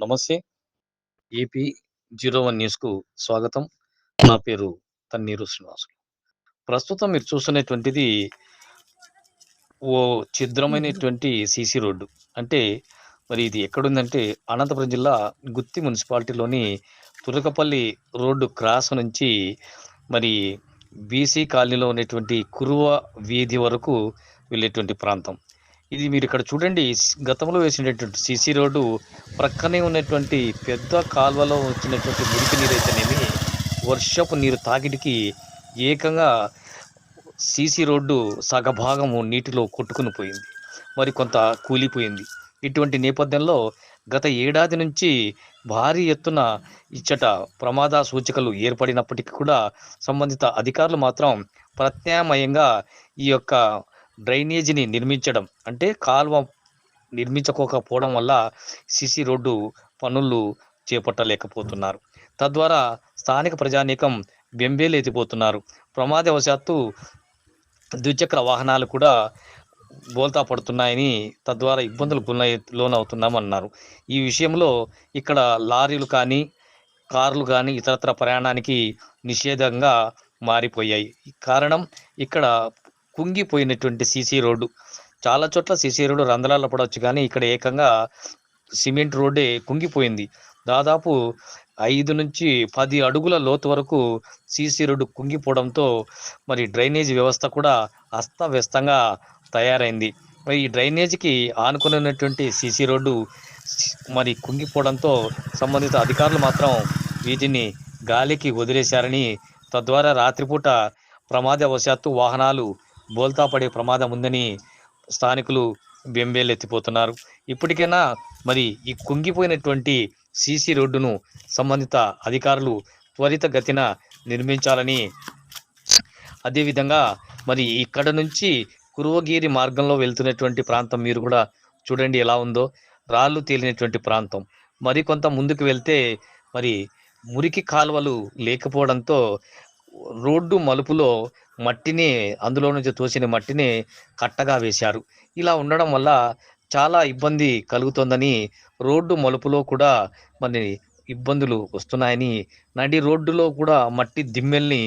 నమస్తే. ఏపీ 01 న్యూస్‌కు స్వాగతం. నా పేరు తన్నీరు శ్రీనివాసులు. ప్రస్తుతం మీరు చూస్తున్నటువంటిది ఓ ఛిద్రమైనటువంటి సీసీ రోడ్డు. అంటే మరి ఇది ఎక్కడుందంటే అనంతపురం జిల్లా గుత్తి మున్సిపాలిటీలోని తురకపల్లి రోడ్డు క్రాస్ నుంచి మరి బీసీ కాలనీలో ఉన్నటువంటి కురువ వీధి వరకు వెళ్ళేటువంటి ప్రాంతం. ఇది మీరిక్కడ చూడండి గతంలో వేసినటువంటి సీసీ రోడ్డు ప్రక్కనే ఉన్నటువంటి పెద్ద కాలువలో వచ్చినటువంటి మురికి నీరైతేనేమి, వర్షపు నీరు తాకిడికి ఏకంగా సీసీ రోడ్డు సగభాగము నీటిలో కొట్టుకుని పోయింది. మరి కొంత కూలిపోయింది. ఇటువంటి నేపథ్యంలో గత ఏడాది నుంచి భారీ ఎత్తున ఇచ్చట ప్రమాద సూచికలు ఏర్పడినప్పటికీ కూడా సంబంధిత అధికారులు మాత్రం ప్రత్యామ్నాయంగా ఈ యొక్క డ్రైనేజీని నిర్మించడం అంటే కాలువ నిర్మించుకోకపోవడం వల్ల సీసీ రోడ్డు పనులు చేపట్టలేకపోతున్నారు. తద్వారా స్థానిక ప్రజానీకం బెంబేలెత్తిపోతున్నారు. ప్రమాదవశాత్తు ద్విచక్ర వాహనాలు కూడా బోల్తా పడుతున్నాయని, తద్వారా ఇబ్బందులకు లోనవుతున్నామన్నారు. ఈ విషయంలో ఇక్కడ లారీలు కానీ, కార్లు కానీ ఇతరత్ర ప్రయాణానికి నిషేధంగా మారిపోయాయి. కారణం ఇక్కడ కుంగిపోయినటువంటి సీసీ రోడ్డు. చాలా చోట్ల సీసీ రోడ్డు రంధ్రాల్లో పడవచ్చు కానీ ఇక్కడ ఏకంగా సిమెంట్ రోడ్డే కుంగిపోయింది. దాదాపు 5 నుంచి 10 అడుగుల లోతు వరకు సీసీ రోడ్డు కుంగిపోవడంతో మరి డ్రైనేజీ వ్యవస్థ కూడా అస్తవ్యస్తంగా తయారైంది. మరి ఈ డ్రైనేజీకి ఆనుకుని ఉన్నటువంటి సీసీ రోడ్డు మరి కుంగిపోవడంతో సంబంధిత అధికారులు మాత్రం వీటిని గాలికి వదిలేశారని, తద్వారా రాత్రిపూట ప్రమాదవశాత్తు వాహనాలు బోల్తా పడే ప్రమాదం ఉందని స్థానికులు బెంబేలెత్తిపోతున్నారు. ఇప్పటికైనా మరి ఈ కుంగిపోయినటువంటి సీసీ రోడ్డును సంబంధిత అధికారులు త్వరితగతిన నిర్మించాలని, అదేవిధంగా మరి ఇక్కడ నుంచి కురువగిరి మార్గంలో వెళ్తున్నటువంటి ప్రాంతం మీరు కూడా చూడండి ఎలా ఉందో, రాళ్ళు తేలినటువంటి ప్రాంతం. మరి కొంత ముందుకు వెళ్తే మరి మురికి కాలువలు లేకపోవడంతో రోడ్డు మలుపులో మట్టిని, అందులో నుంచి తోసిన మట్టిని కట్టగా వేశారు. ఇలా ఉండడం వల్ల చాలా ఇబ్బంది కలుగుతోందని, రోడ్డు మలుపులో కూడా మరి ఇబ్బందులు వస్తున్నాయని, నడి రోడ్డులో కూడా మట్టి దిమ్మెల్ని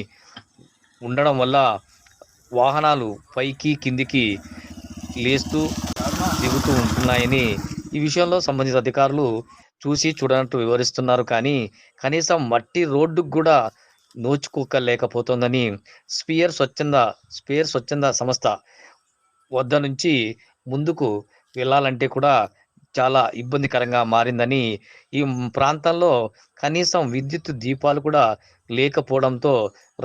ఉండడం వల్ల వాహనాలు పైకి కిందికి లేస్తూ దిగుతూ ఉంటున్నాయని ఈ విషయంలో సంబంధిత అధికారులు చూసి చూడనట్టు వివరిస్తున్నారు. కానీ కనీసం మట్టి రోడ్డుకు కూడా నోచుకోలేకపోతోందని స్పేర్ స్వచ్ఛంద సంస్థ వద్ద నుంచి ముందుకు వెళ్ళాలంటే కూడా చాలా ఇబ్బందికరంగా మారిందని, ఈ ప్రాంతంలో కనీసం విద్యుత్ దీపాలు కూడా లేకపోవడంతో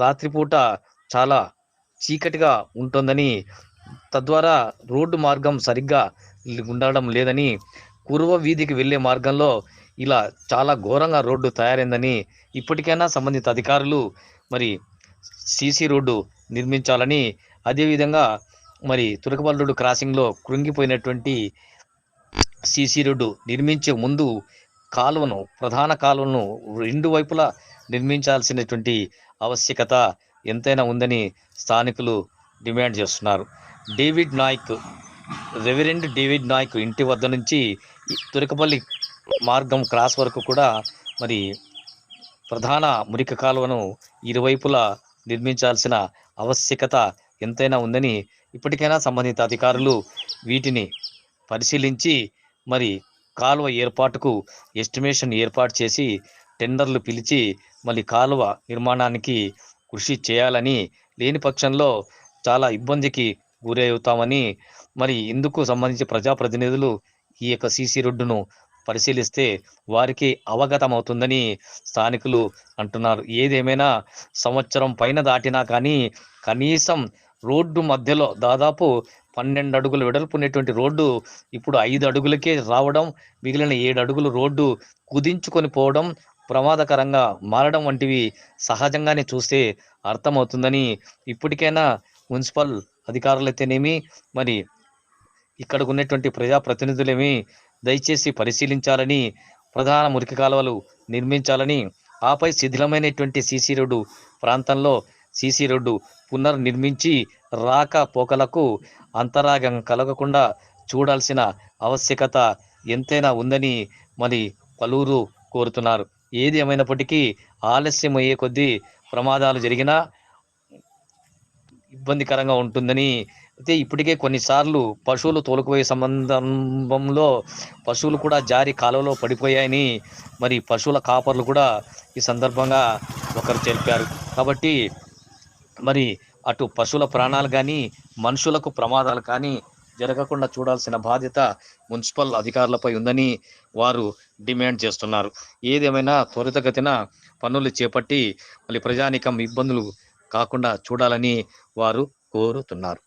రాత్రిపూట చాలా చీకటిగా ఉంటుందని, తద్వారా రోడ్డు మార్గం సరిగ్గా ఉండడం లేదని, కురువ వీధికి వెళ్ళే మార్గంలో ఇలా చాలా ఘోరంగా రోడ్డు తయారైందని, ఇప్పటికైనా సంబంధిత అధికారులు మరి సీసీ రోడ్డు నిర్మించాలని, అదేవిధంగా మరి తురకపల్లి రోడ్డు క్రాసింగ్లో కృంగిపోయినటువంటి సీసీ రోడ్డు నిర్మించే ముందు ప్రధాన కాలువను 2 వైపులా నిర్మించాల్సినటువంటి ఆవశ్యకత ఎంతైనా ఉందని స్థానికులు డిమాండ్ చేస్తున్నారు. రెవరెండ్ డేవిడ్ నాయక్ ఇంటి వద్ద నుంచి తురకపల్లి మార్గం క్రాస్ వరకు కూడా మరి ప్రధాన మురికి కాలువను ఇరువైపులా నిర్మించాల్సిన ఆవశ్యకత ఎంతైనా ఉందని, ఇప్పటికైనా సంబంధిత అధికారులు వీటిని పరిశీలించి మరి కాలువ ఏర్పాటుకు ఎస్టిమేషన్ ఏర్పాటు చేసి టెండర్లు పిలిచి మళ్ళీ కాలువ నిర్మాణానికి కృషి చేయాలని, లేని పక్షంలో చాలా ఇబ్బందికి గురి అవుతామని, మరి ఇందుకు సంబంధించి ప్రజాప్రతినిధులు ఈ యొక్క సీసీ రోడ్డును పరిశీలిస్తే వారికి అవగతమవుతుందని స్థానికులు అంటున్నారు. ఏదేమైనా సంవత్సరం పైన దాటినా కానీ కనీసం రోడ్డు మధ్యలో దాదాపు 12 అడుగులు వెడల్పునేటువంటి రోడ్డు ఇప్పుడు 5 అడుగులకే రావడం, మిగిలిన 7 అడుగులు రోడ్డు కుదించుకొని పోవడం, ప్రమాదకరంగా మారడం వంటివి సహజంగానే చూస్తే అర్థమవుతుందని, ఇప్పటికైనా మున్సిపల్ అధికారులైతేనేమి మరి ఇక్కడకు ఉన్నటువంటి ప్రజాప్రతినిధులేమి దయచేసి పరిశీలించాలని, ప్రధాన మురికి కాలువలు నిర్మించాలని, ఆపై శిథిలమైనటువంటి సీసీ రోడ్డు ప్రాంతంలో సీసీ రోడ్డు పునర్నిర్మించి రాకపోకలకు అంతరాగం కలగకుండా చూడాల్సిన ఆవశ్యకత ఎంతైనా ఉందని మరి పలువురు కోరుతున్నారు. ఏది ఏమైనప్పటికీ ఆలస్యం అయ్యే కొద్దీ ప్రమాదాలు జరిగినా ఇబ్బందికరంగా ఉంటుందని అయితే ఇప్పటికే కొన్నిసార్లు పశువులు తోలుకుపోయే సంబంధంలో పశువులు కూడా జారి కాలువలో పడిపోయాయని మరి పశువుల కాపర్లు కూడా ఈ సందర్భంగా ఒకరు తెలిపారు. కాబట్టి మరి అటు పశువుల ప్రాణాలు కానీ మనుషులకు ప్రమాదాలు కానీ జరగకుండా చూడాల్సిన బాధ్యత మున్సిపల్ అధికారులపై ఉందని వారు డిమాండ్ చేస్తున్నారు. ఏదేమైనా త్వరితగతిన పనులు చేపట్టి మళ్ళీ ప్రజానీకం ఇబ్బందులు కాకుండా చూడాలని వారు కోరుతున్నారు.